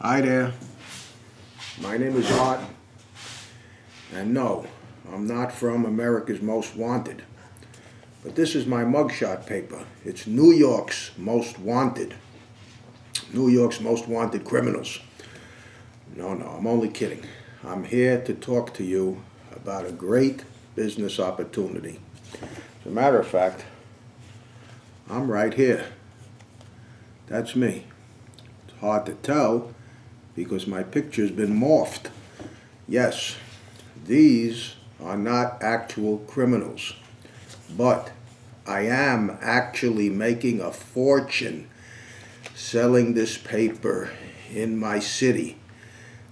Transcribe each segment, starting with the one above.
Hi there, my name is Art, and no, I'm not from America's Most Wanted, but this is my mugshot paper. It's New York's Most Wanted. New York's Most Wanted criminals. No, I'm only kidding. I'm here to talk to you about a great business opportunity. As a matter of fact, I'm right here. That's me. It's hard to tell because my picture's been morphed. Yes, these are not actual criminals, but I am actually making a fortune selling this paper in my city,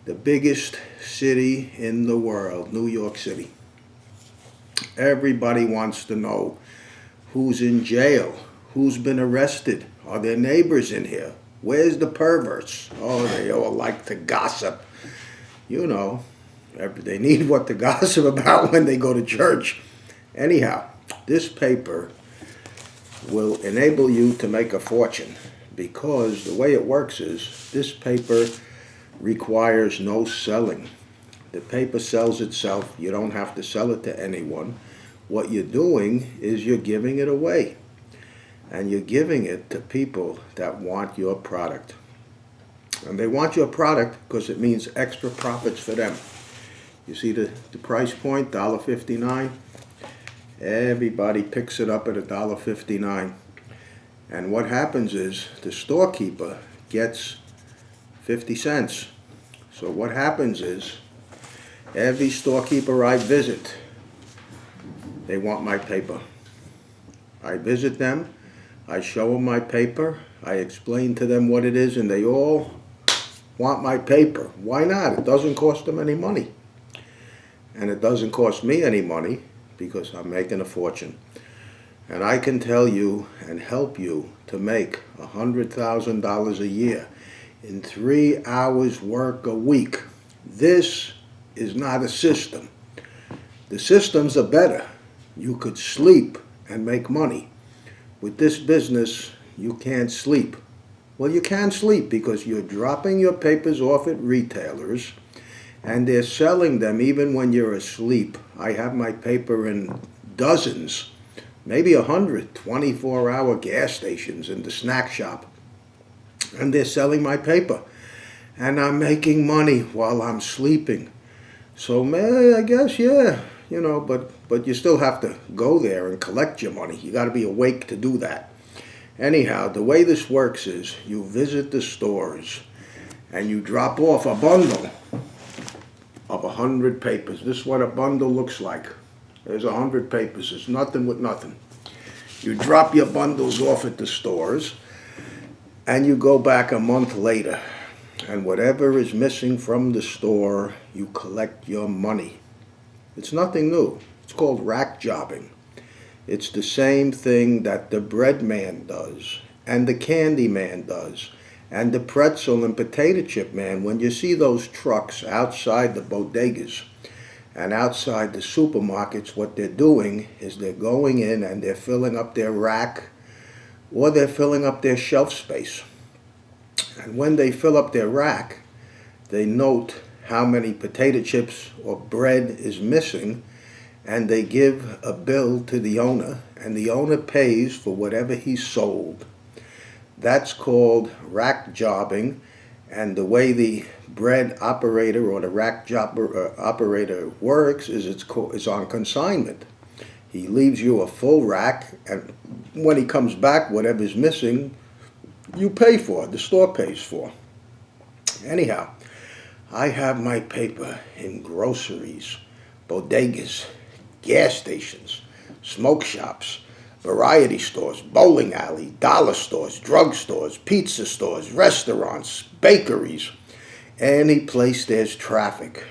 the biggest city in the world, New York City. Everybody wants to know who's in jail, who's been arrested, are there neighbors in here? Where's the perverts? Oh, they all like to gossip. You know, they need what to gossip about when they go to church. Anyhow, this paper will enable you to make a fortune because the way it works is this paper requires no selling. The paper sells itself. You don't have to sell it to anyone. What you're doing is you're giving it away. And you're giving it to people that want your product. And they want your product because it means extra profits for them. You see the price point, $1.59? Everybody picks it up at $1.59. And what happens is the storekeeper gets 50 cents. So what happens is every storekeeper I visit, they want my paper. I visit them. I show them my paper, I explain to them what it is, and they all want my paper. Why not? It doesn't cost them any money. And it doesn't cost me any money because I'm making a fortune. And I can tell you and help you to make $100,000 a year in 3 hours work a week. This is not a system. The systems are better. You could sleep and make money. With this business, you can't sleep. Well, you can sleep because you're dropping your papers off at retailers and they're selling them even when you're asleep. I have my paper in dozens, maybe 100 24-hour gas stations in the snack shop. And they're selling my paper. And I'm making money while I'm sleeping. So, man, I guess, yeah. But you still have to go there and collect your money. You got to be awake to do that. Anyhow, the way this works is you visit the stores and you drop off a bundle of 100 papers. This is what a bundle looks like. There's 100 papers. It's nothing with nothing. You drop your bundles off at the stores and you go back a month later. And whatever is missing from the store, you collect your money. It's nothing new. It's called rack jobbing. It's the same thing that the bread man does, and the candy man does, and the pretzel and potato chip man. When you see those trucks outside the bodegas and outside the supermarkets, what they're doing is they're going in and they're filling up their rack or they're filling up their shelf space. And when they fill up their rack, they note how many potato chips or bread is missing, and they give a bill to the owner, and the owner pays for whatever he sold. That's called rack jobbing, and the way the bread operator or the rack jobber operator works is it's on consignment. He leaves you a full rack, and when he comes back, whatever's missing, you pay for, the store pays for. Anyhow, I have my paper in groceries, bodegas, gas stations, smoke shops, variety stores, bowling alley, dollar stores, drug stores, pizza stores, restaurants, bakeries, any place there's traffic.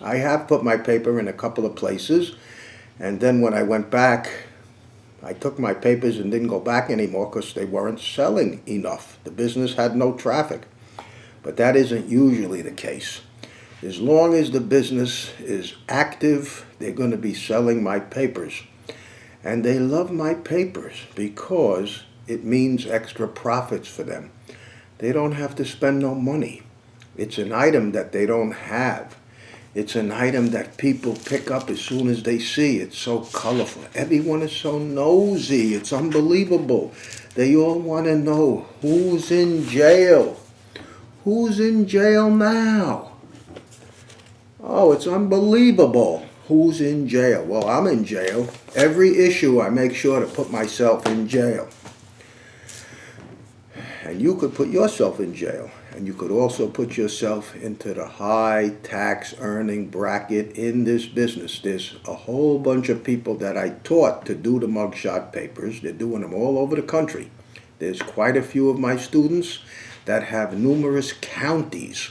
I have put my paper in a couple of places, and then when I went back, I took my papers and didn't go back anymore because they weren't selling enough. The business had no traffic. But that isn't usually the case. As long as the business is active, they're going to be selling my papers. And they love my papers because it means extra profits for them. They don't have to spend no money. It's an item that they don't have. It's an item that people pick up as soon as they see. It's so colorful. Everyone is so nosy. It's unbelievable. They all want to know who's in jail. Who's in jail now? Oh, it's unbelievable. Who's in jail? Well, I'm in jail. Every issue I make sure to put myself in jail. And you could put yourself in jail. And you could also put yourself into the high tax earning bracket in this business. There's a whole bunch of people that I taught to do the mugshot papers. They're doing them all over the country. There's quite a few of my students that have numerous counties.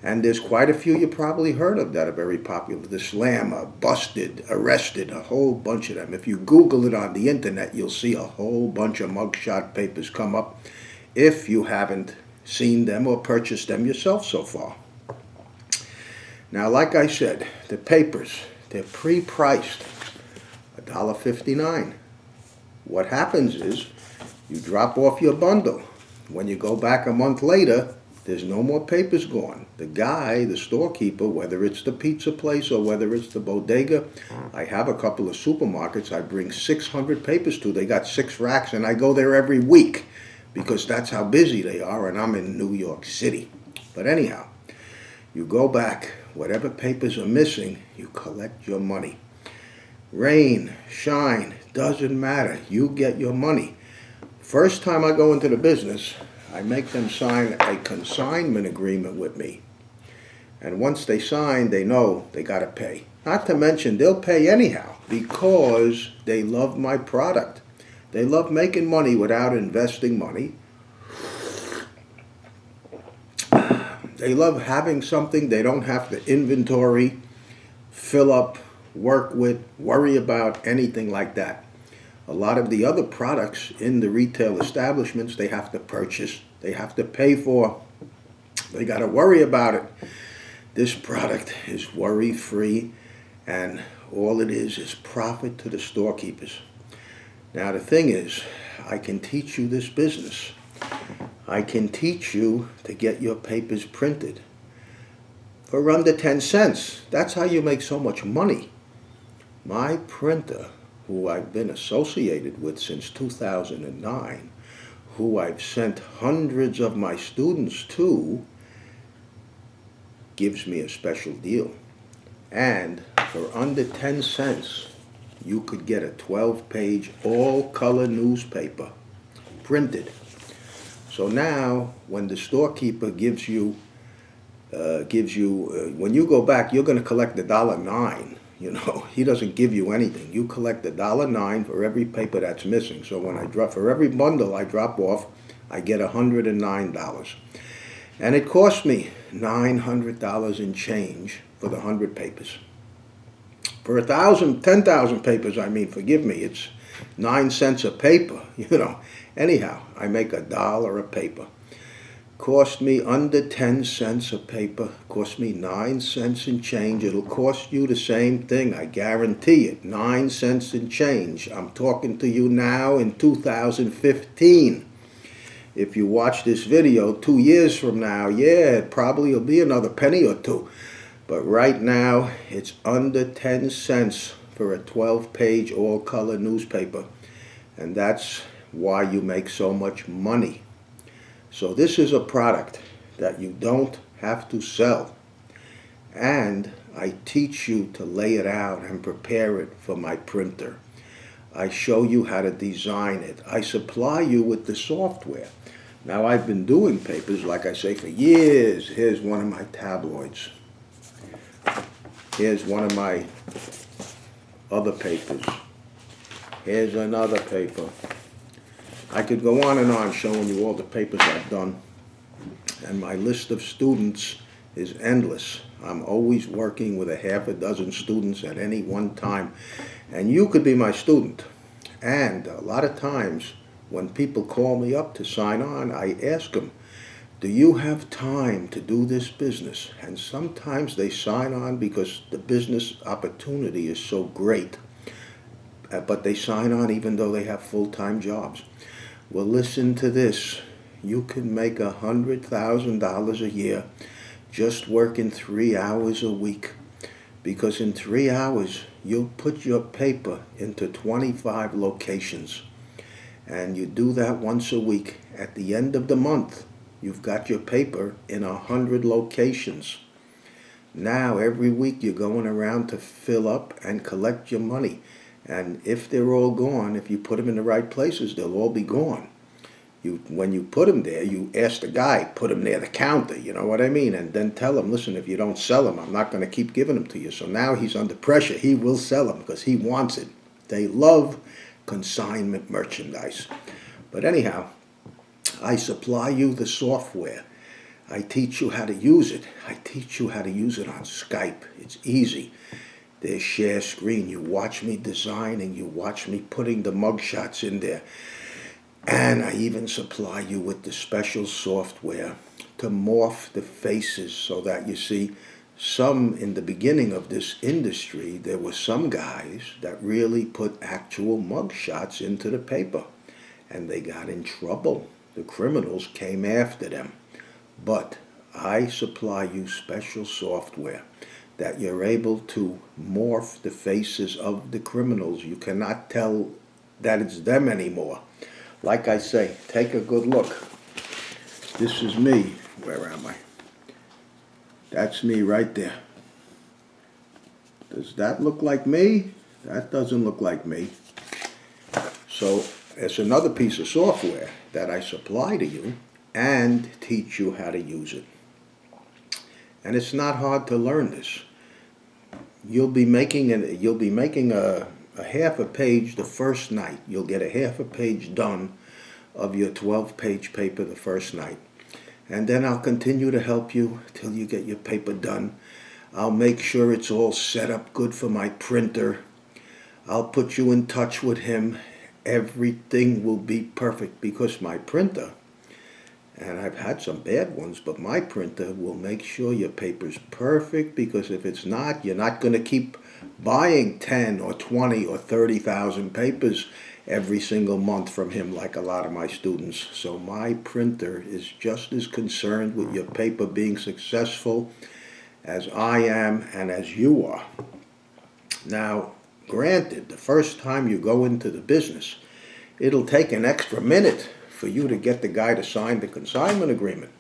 And there's quite a few you probably heard of that are very popular. The Slammer, Busted, Arrested, a whole bunch of them. If you Google it on the internet, you'll see a whole bunch of mugshot papers come up if you haven't seen them or purchased them yourself so far. Now, like I said, the papers, they're pre-priced, $1.59. What happens is you drop off your bundle. When you go back a month later, there's no more papers gone. The guy, the storekeeper, whether it's the pizza place or whether it's the bodega, I have a couple of supermarkets I bring 600 papers to. They got 6 racks, and I go there every week because that's how busy they are, and I'm in New York City. But anyhow, you go back, whatever papers are missing, you collect your money. Rain, shine, doesn't matter. You get your money. First time I go into the business, I make them sign a consignment agreement with me. And once they sign, they know they got to pay. Not to mention, they'll pay anyhow because they love my product. They love making money without investing money. They love having something they don't have to inventory, fill up, work with, worry about, anything like that. A lot of the other products in the retail establishments, they have to purchase, they have to pay for, they got to worry about it. This product is worry-free, and all it is profit to the storekeepers. Now the thing is, I can teach you this business. I can teach you to get your papers printed for under 10 cents. That's how you make so much money. My printer, who I've been associated with since 2009, who I've sent hundreds of my students to, gives me a special deal. And for under 10 cents, you could get a 12-page all-color newspaper printed. So now, when the storekeeper gives you, when you go back, you're going to collect $1.09. You know, he doesn't give you anything. You collect $1.09 for every paper that's missing. So when I drop, for every bundle I drop off, I get $109. And it cost me $900 in change for the 100 papers. For 10,000 papers, forgive me, it's 9 cents a paper, you know. Anyhow, I make $1 a paper. Cost me under 10 cents a paper, cost me 9 cents in change. It'll cost you the same thing, I guarantee it, 9 cents in change. I'm talking to you now in 2015. If you watch this video 2 years from now, yeah, it probably will be another penny or two. But right now, it's under 10 cents for a 12-page all-color newspaper. And that's why you make so much money. So this is a product that you don't have to sell. And I teach you to lay it out and prepare it for my printer. I show you how to design it. I supply you with the software. Now, I've been doing papers, like I say, for years. Here's one of my tabloids. Here's one of my other papers. Here's another paper. I could go on and on showing you all the papers I've done. And my list of students is endless. I'm always working with a half a dozen students at any one time. And you could be my student. And a lot of times, when people call me up to sign on, I ask them, do you have time to do this business? And sometimes they sign on because the business opportunity is so great. But they sign on even though they have full-time jobs. Well, listen to this. You can make $100,000 a year just working 3 hours a week. Because in 3 hours, you'll put your paper into 25 locations. And you do that once a week. At the end of the month, you've got your paper in 100 locations. Now, every week you're going around to fill up and collect your money. And if they're all gone, if you put them in the right places, they'll all be gone. When you put them there, you ask the guy, put them near the counter, you know what I mean? And then tell him, listen, if you don't sell them, I'm not going to keep giving them to you. So now he's under pressure. He will sell them because he wants it. They love consignment merchandise. But anyhow, I supply you the software. I teach you how to use it. I teach you how to use it on Skype. It's easy. There's share screen. You watch me design and you watch me putting the mugshots in there. And I even supply you with the special software to morph the faces so that you see some in the beginning of this industry, there were some guys that really put actual mugshots into the paper. And they got in trouble. The criminals came after them. But I supply you special software that you're able to morph the faces of the criminals. You cannot tell that it's them anymore. Like I say, take a good look. This is me. Where am I? That's me right there. Does that look like me? That doesn't look like me. So it's another piece of software that I supply to you and teach you how to use it. And it's not hard to learn this. You'll be making a half a page the first night. You'll get a half a page done of your 12-page paper the first night. And then I'll continue to help you till you get your paper done. I'll make sure it's all set up good for my printer. I'll put you in touch with him. Everything will be perfect because my printer, and I've had some bad ones, but my printer will make sure your paper's perfect, because if it's not, you're not going to keep buying 10 or 20 or 30,000 papers every single month from him like a lot of my students. So my printer is just as concerned with your paper being successful as I am and as you are. Now, granted, the first time you go into the business, it'll take an extra minute for you to get the guy to sign the consignment agreement.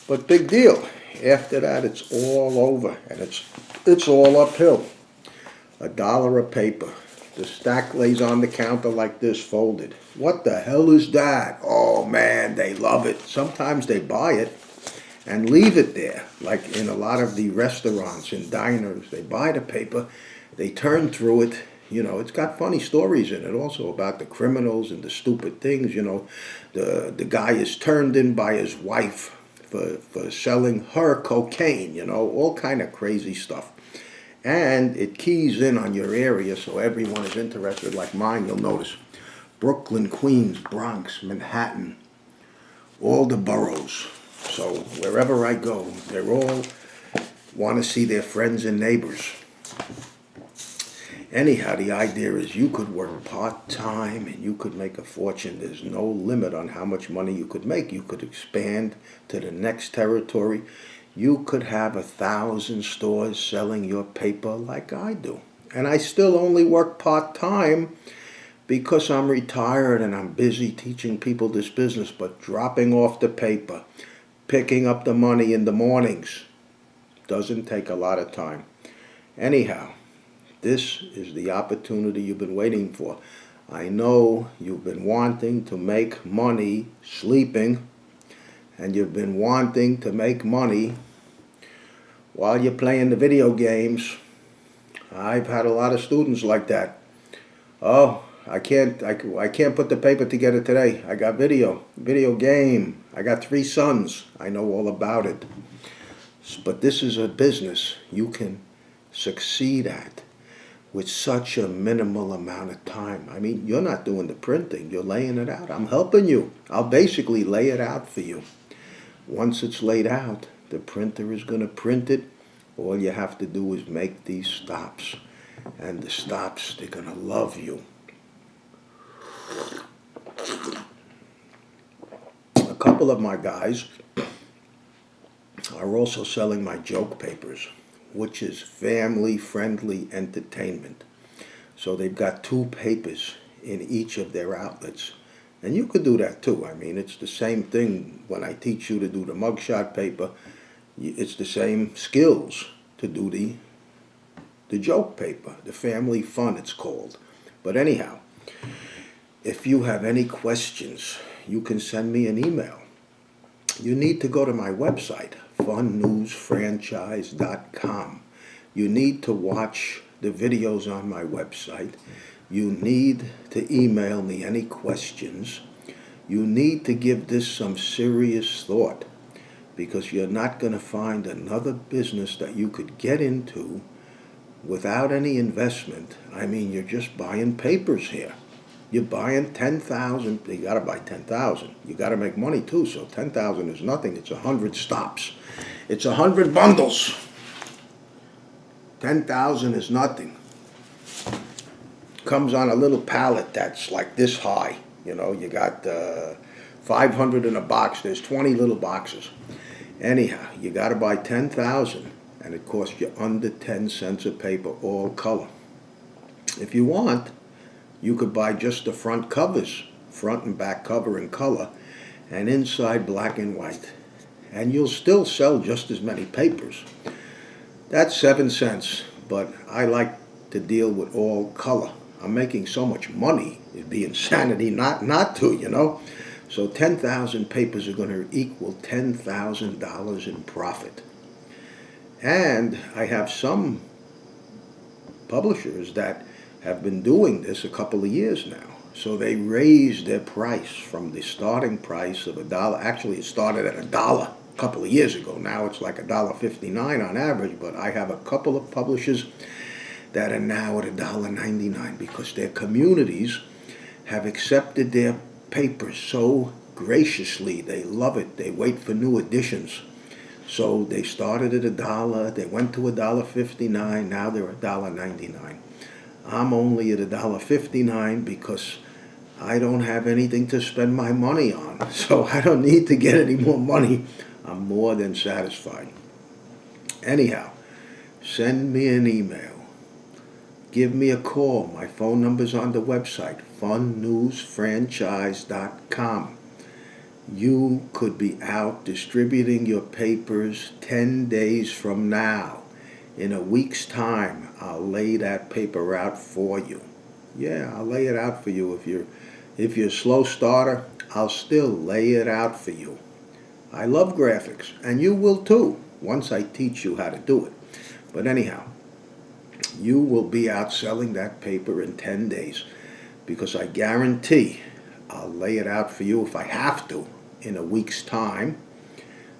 But big deal. After that, it's all over, and it's all uphill. $1 a paper. The stack lays on the counter like this, folded. What the hell is that? Oh man, they love it. Sometimes they buy it and leave it there, like in a lot of the restaurants and diners. They buy the paper, they turn through it. You know, it's got funny stories in it also about the criminals and the stupid things. You know, the guy is turned in by his wife for selling her cocaine, you know, all kind of crazy stuff. And it keys in on your area so everyone is interested. Like mine, you'll notice Brooklyn, Queens, Bronx, Manhattan, all the boroughs. So wherever I go, they all want to see their friends and neighbors. Anyhow, the idea is you could work part-time and you could make a fortune. There's no limit on how much money you could make. You could expand to the next territory. You could have 1,000 stores selling your paper like I do. And I still only work part-time because I'm retired and I'm busy teaching people this business, but dropping off the paper, picking up the money in the mornings, doesn't take a lot of time. Anyhow, this is the opportunity you've been waiting for. I know you've been wanting to make money sleeping, and you've been wanting to make money while you're playing the video games. I've had a lot of students like that. Oh, I can't put the paper together today. I got video game. I got 3 sons. I know all about it. But this is a business you can succeed at with such a minimal amount of time. I mean, you're not doing the printing. You're laying it out. I'm helping you. I'll basically lay it out for you. Once it's laid out, the printer is going to print it. All you have to do is make these stops. And the stops, they're going to love you. A couple of my guys are also selling my joke papers, which is family-friendly entertainment. So they've got 2 papers in each of their outlets. And you could do that too. I mean, it's the same thing when I teach you to do the mugshot paper. It's the same skills to do the joke paper, the family fun it's called. But anyhow, if you have any questions, you can send me an email. You need to go to my website, funnewsfranchise.com. You need to watch the videos on my website. You need to email me any questions. You need to give this some serious thought, because you're not going to find another business that you could get into without any investment. I mean, you're just buying papers here. You're buying 10,000. You got to buy 10,000. You got to make money too. So 10,000 is nothing. It's 100 stops. It's 100 bundles. 10,000 is nothing. Comes on a little pallet that's like this high. You know, you got 500 in a box. There's 20 little boxes. Anyhow, you got to buy 10,000, and it costs you under 10 cents a paper, all color. If you want, you could buy just the front covers, front and back cover in color, and inside black and white. And you'll still sell just as many papers. That's 7 cents, but I like to deal with all color. I'm making so much money, it'd be insanity not to, you know. So 10,000 papers are going to equal $10,000 in profit. And I have some publishers that have been doing this a couple of years now. So they raised their price from the starting price of $1. Actually, it started at $1 a couple of years ago. Now it's like $1.59 on average, but I have a couple of publishers that are now at $1.99 because their communities have accepted their papers so graciously. They love it. They wait for new editions. So they started at $1, they went to $1.59, now they're $1.99. I'm only at $1.59 because I don't have anything to spend my money on. So I don't need to get any more money. I'm more than satisfied. Anyhow, send me an email. Give me a call. My phone number's on the website, funnewsfranchise.com. You could be out distributing your papers 10 days from now. In a week's time, I'll lay that paper out for you. Yeah, I'll lay it out for you. If you're a slow starter, I'll still lay it out for you. I love graphics, and you will too, once I teach you how to do it. But anyhow, you will be out selling that paper in 10 days because I guarantee I'll lay it out for you if I have to in a week's time.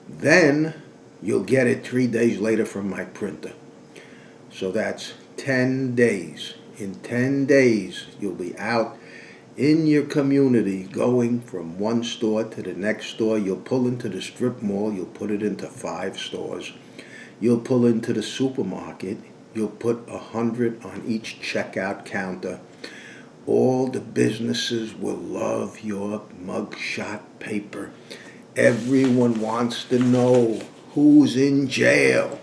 Then you'll get it 3 days later from my printer. So that's 10 days. In 10 days, you'll be out in your community going from one store to the next store. You'll pull into the strip mall. You'll put it into 5 stores. You'll pull into the supermarket. You'll put 100 on each checkout counter. All the businesses will love your mugshot paper. Everyone wants to know who's in jail.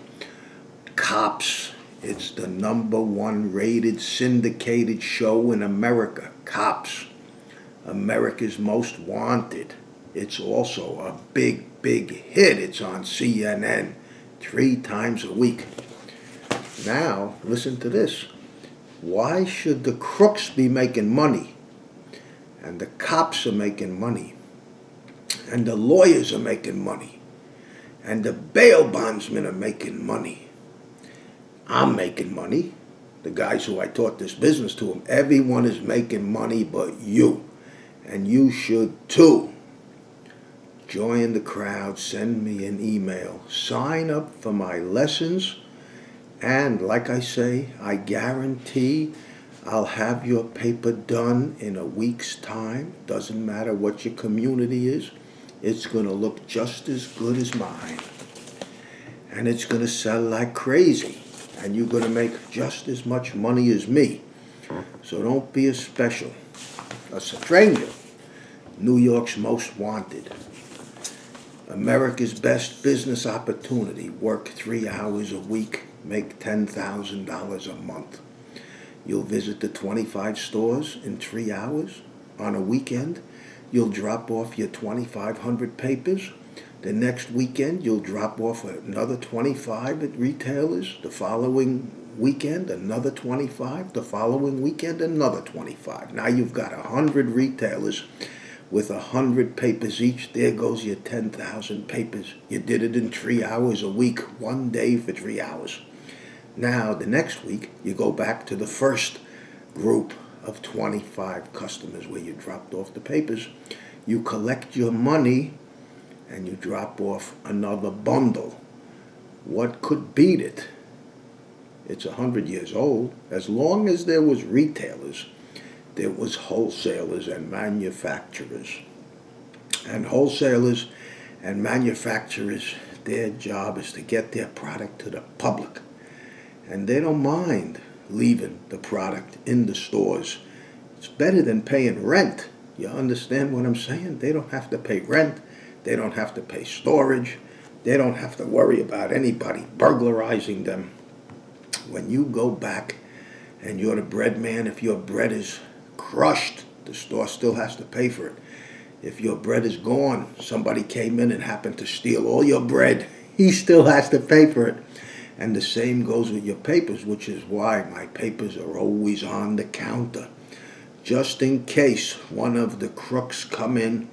Cops. It's the #1 rated syndicated show in America. Cops. America's Most Wanted. It's also a big, big hit. It's on CNN 3 times a week. Now, listen to this. Why should the crooks be making money? And the cops are making money. And the lawyers are making money. And the bail bondsmen are making money. I'm making money. The guys who I taught this business to them, everyone is making money but you. And you should too. Join the crowd, send me an email, sign up for my lessons, and like I say, I guarantee I'll have your paper done in a week's time. Doesn't matter what your community is. It's going to look just as good as mine. And it's going to sell like crazy. And you're going to make just as much money as me. So don't be a special. A stranger. New York's Most Wanted. America's best business opportunity. Work 3 hours a week, make $10,000 a month. You'll visit the 25 stores in 3 hours on a weekend. You'll drop off your 2,500 papers. The next weekend, you'll drop off another 25 at retailers. The following weekend, another 25. The following weekend, another 25. Now you've got 100 retailers with 100 papers each. There goes your 10,000 papers. You did it in 3 hours a week, 1 day for 3 hours. Now, the next week, you go back to the first group of 25 customers where you dropped off the papers. You collect your money and you drop off another bundle. What could beat it? It's 100 years old. As long as there was retailers, there was wholesalers and manufacturers. And wholesalers and manufacturers, their job is to get their product to the public. And they don't mind leaving the product in the stores. It's better than paying rent. You understand what I'm saying? They don't have to pay rent. They don't have to pay storage. They don't have to worry about anybody burglarizing them. When you go back and you're the bread man, if your bread is crushed, the store still has to pay for it. If your bread is gone, somebody came in and happened to steal all your bread, he still has to pay for it. And the same goes with your papers, which is why my papers are always on the counter. Just in case one of the crooks come in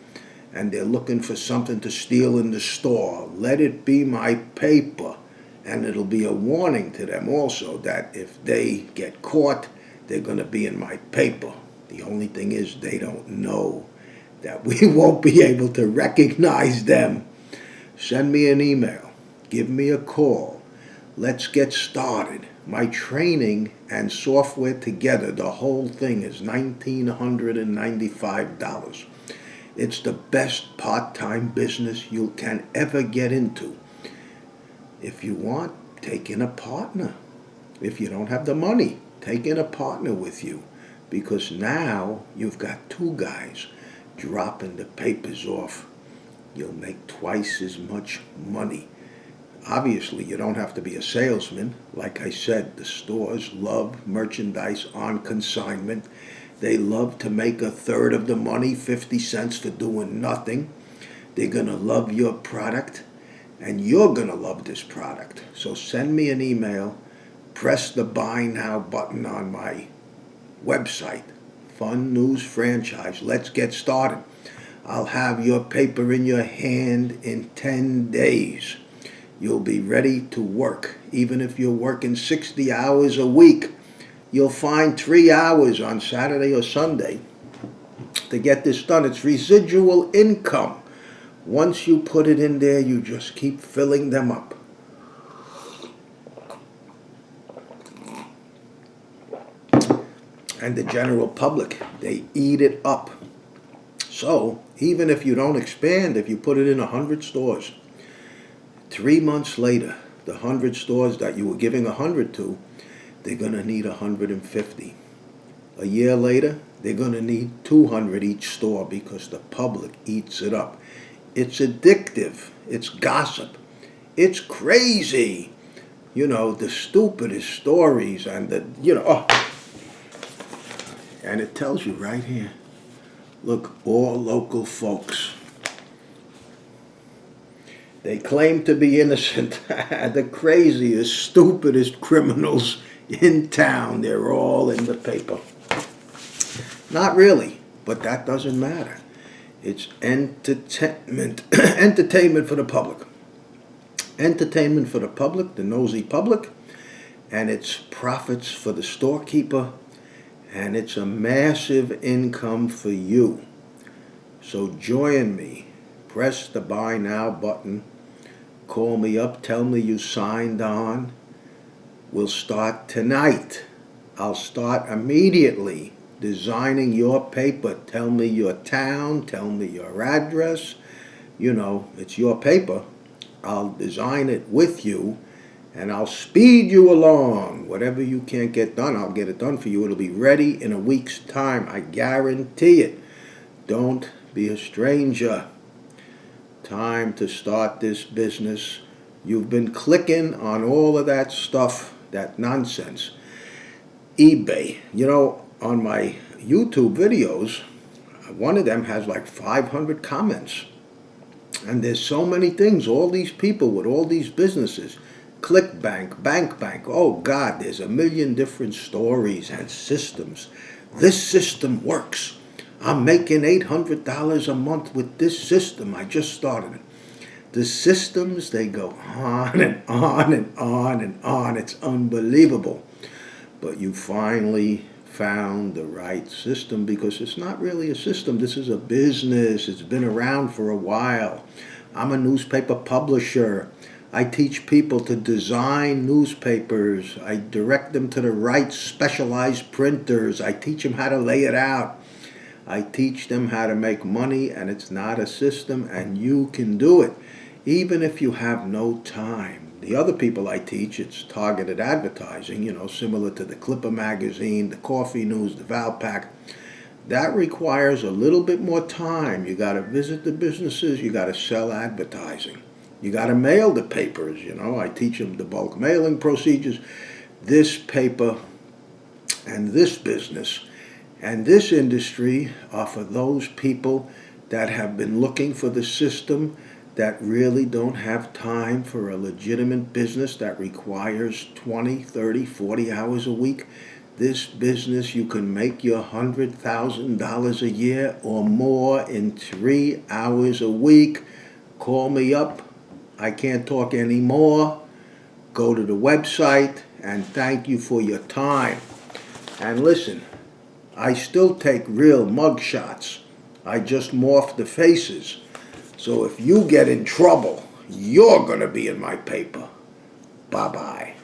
and they're looking for something to steal in the store, let it be my paper. And it'll be a warning to them also that if they get caught, they're going to be in my paper. The only thing is they don't know that we won't be able to recognize them. Send me an email. Give me a call. Let's get started. My training and software together, the whole thing is $1,995. It's the best part-time business you can ever get into. If you want, take in a partner. If you don't have the money, take in a partner with you. Because now you've got two guys dropping the papers off. You'll make twice as much money. Obviously, you don't have to be a salesman. Like I said, the stores love merchandise on consignment. They love to make a third of the money, 50 cents for doing nothing. They're going to love your product, and you're going to love this product. So send me an email. Press the Buy Now button on my website. Fun News Franchise. Let's get started. I'll have your paper in your hand in 10 days. You'll be ready to work. Even if you're working 60 hours a week, you'll find 3 hours on Saturday or Sunday to get this done. It's residual income. Once you put it in there, you just keep filling them up. And the general public, they eat it up. So, even if you don't expand, if you put it in 100 stores, 3 months later, the 100 stores that you were giving 100 to, they're going to need 150. A year later, they're going to need 200 each store because the public eats it up. It's addictive. It's gossip. It's crazy. You know, the stupidest stories and and it tells you right here. Look, all local folks. They claim to be innocent. The craziest, stupidest criminals in town. They're all in the paper. Not really, but that doesn't matter. It's entertainment. Entertainment for the public. Entertainment for the public, the nosy public. And it's profits for the storekeeper. And it's a massive income for you. So join me. Press the Buy Now button. Call me up. Tell me you signed on. We'll start tonight. I'll start immediately designing your paper. Tell me your town. Tell me your address. You know, it's your paper. I'll design it with you. And I'll speed you along. Whatever you can't get done, I'll get it done for you. It'll be ready in a week's time. I guarantee it. Don't be a stranger. time to start this business. You've been clicking on all of that stuff, that nonsense. eBay. On my YouTube videos, one of them has like 500 comments. And there's so many things, all these people with all these businesses. ClickBank, BankBank. Oh God, there's a million different stories and systems. This system works. I'm making $800 a month with this system. I just started it. The systems, they go on and on and on and on. It's unbelievable. But you finally found the right system, because it's not really a system. This is a business. It's been around for a while. I'm a newspaper publisher. I teach people to design newspapers. I direct them to the right specialized printers. I teach them how to lay it out. I teach them how to make money, and it's not a system, and you can do it, even if you have no time. The other people I teach, it's targeted advertising, similar to the Clipper magazine, the Coffee News, the Valpak. That requires a little bit more time. You got to visit the businesses. You got to sell advertising. You got to mail the papers. I teach them the bulk mailing procedures. This paper and this business and this industry are for those people that have been looking for the system, that really don't have time for a legitimate business that requires 20, 30, 40 hours a week. This business, you can make your $100,000 a year or more in 3 hours a week. Call me up. I can't talk anymore. Go to the website, and thank you for your time. And listen, I still take real mug shots. I just morph the faces. So if you get in trouble, you're going to be in my paper. Bye-bye.